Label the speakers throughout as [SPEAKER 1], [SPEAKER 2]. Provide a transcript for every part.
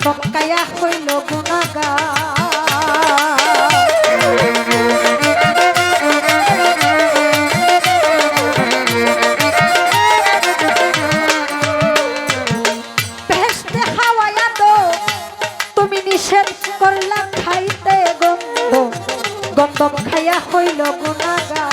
[SPEAKER 1] টপকাইয়া হইল গুনাহগার। বেহেশতে হাওয়ায়া দো তুমি নিষেধ করলা খাইতে গন্ধ, গন্ধম খাইয়া হইল গুনাহগার।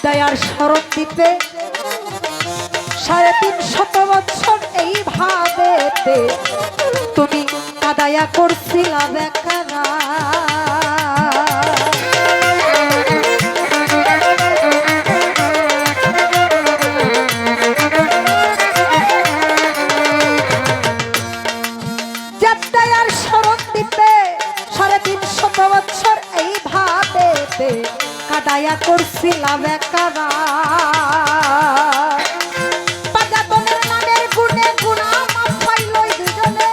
[SPEAKER 1] দয়ার শরৎ দ্বীপে 350 বছর এইভাবে তুমি কাদায়া করছিলা বেকারা। দয়ার শরৎ দ্বীপে 350 বছর এইভাবে কাদায়া করছিলা বেকারা। পাজাতনের নামের গুণে গুণা মাপ পাইল দুজনে।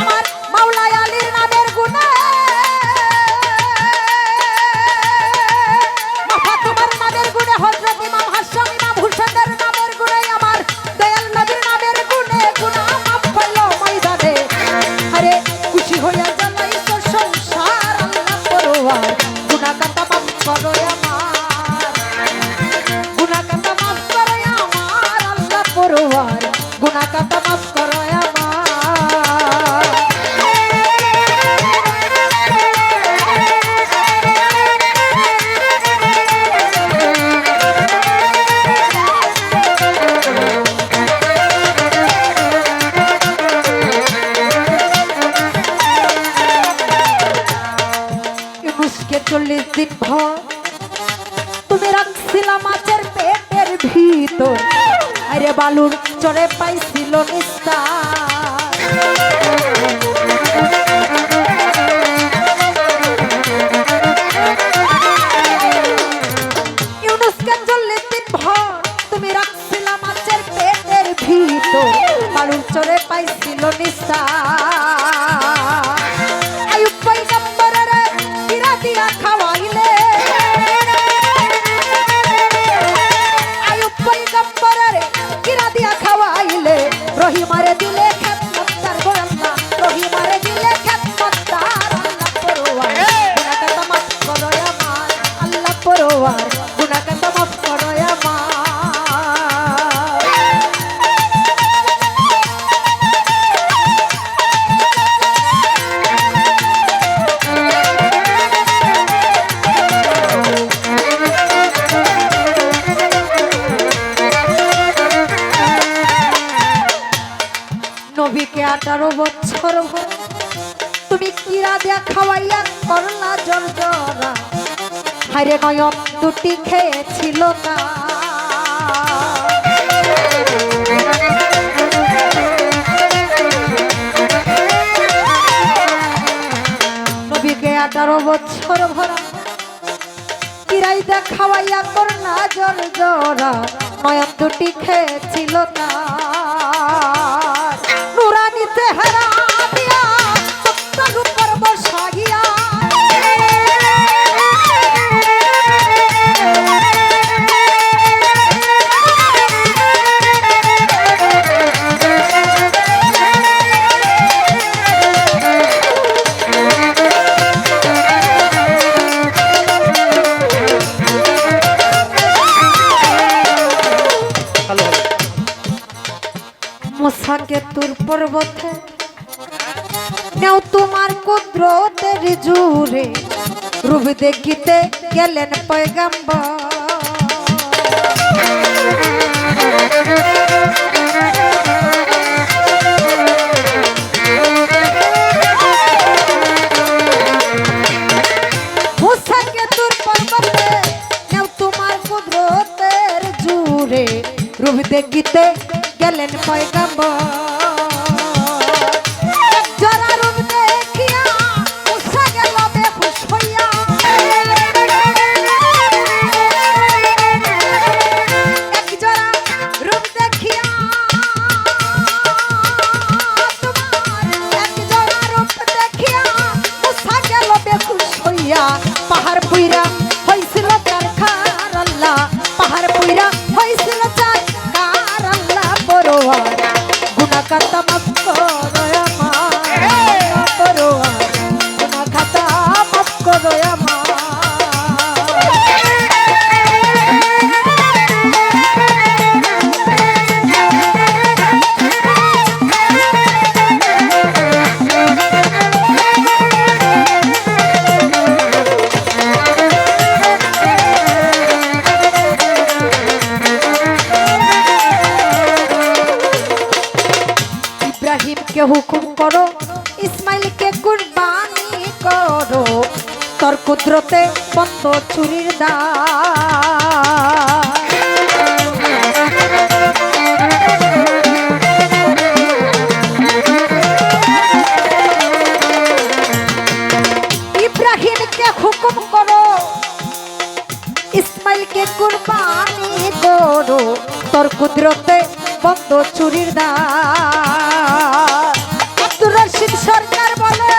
[SPEAKER 1] আমার মাওলাই আলীর নামের গুণে ফাতেমার নামের গুণে হযরত ইমাম হাসান ইমাম হুসাইনের নামের গুণে আমার দয়াল নবীর নামের গুণে গুণা মাপ পাইল ময়দানে। আরে খুশি হইয়া গুনাহগারটা মাফ করো আমার, গুনাহগারটা মাফ করো আমার আল্লাহ পরওয়ার, গুনাহগারটা মাফ করো আমার। ইউনুসকে 40 দিন ভর তুমি রাখছিলা মাছের পেটের ভিতর, আরে বালুর চরে পাইছিল নিস্তার। ইউনুসকে 40 দিন ভর তুমি রাখছিলা মাছের পেটের ভিতর, বালুর চরে পাইছিল নিস্তার। আইয়ুব পয়গম্বরের কিরা দিয়া খাওয়াইলে, আইয়ুব পয়গম্বরের কিরা দিয়া খাওয়াইলে, রহিমারে দিলে খেদমতদার গো আল্লাহ, রহিমারে দিলে খেদমতদার আল্লাহ পরওয়ার, গুনাহগারটা মাফ করো আমার আল্লাহ পরওয়ার, গুনাহগারটা মাফ করো আমার। নবীকে 18 বছর ভর তুমি কিরা দিয়া খাওয়াইয়া করলা জর্জরা, হায়রে নয়ন দুটি খেয়েছিল না। নবীকে 18 বছর ভরা কিরাই দিয়া খাওয়াইয়া করলা জর্জরা, নয়ন দুটি খেয়েছিল না। নুরানি চেহারা দিয়া তক্তার উপর বসাইয়া, মোসাকে তুর পর্বতে নেও তোমার কুদরতের জোরে, রূপ দেখিতে গেলেন পয়গম্বর। মুসাকে দূর পর্বতে নেও তোমার কুদরতের জুড়ে, রূপ দেখিতে গেলেন পয়গম্বর। যারা রূপ দেখিয়া মুসা গেল বেহুশ হইয়া, একজোড়া রূপ দেখিয়া তোমার, একজোড়া রূপ দেখিয়া মুসা গেল বেহুশ হইয়া। পাহাড় পুইরা হইছিল কারখার আল্লাহ, পাহাড় পুইরা হইছিল কার আল্লাহ পরোয়ার। গুনাহ খাতা মাফ করো আমার পরোয়ার, গুনাহ খাতা মাফ করো আমার। ইব্রাহিমকে হুকুম করো, ইসমাইলকে কুরবানি করো, তোর কুদরতে বন্ধ চুরির দ্বার। ইব্রাহিমকে হুকুম করো, ইসমাইলকে কুরবানি করো, তোর কুদরতে বন্ধ চুরির দ্বার। আব্দুর রশিদ সরকার বলে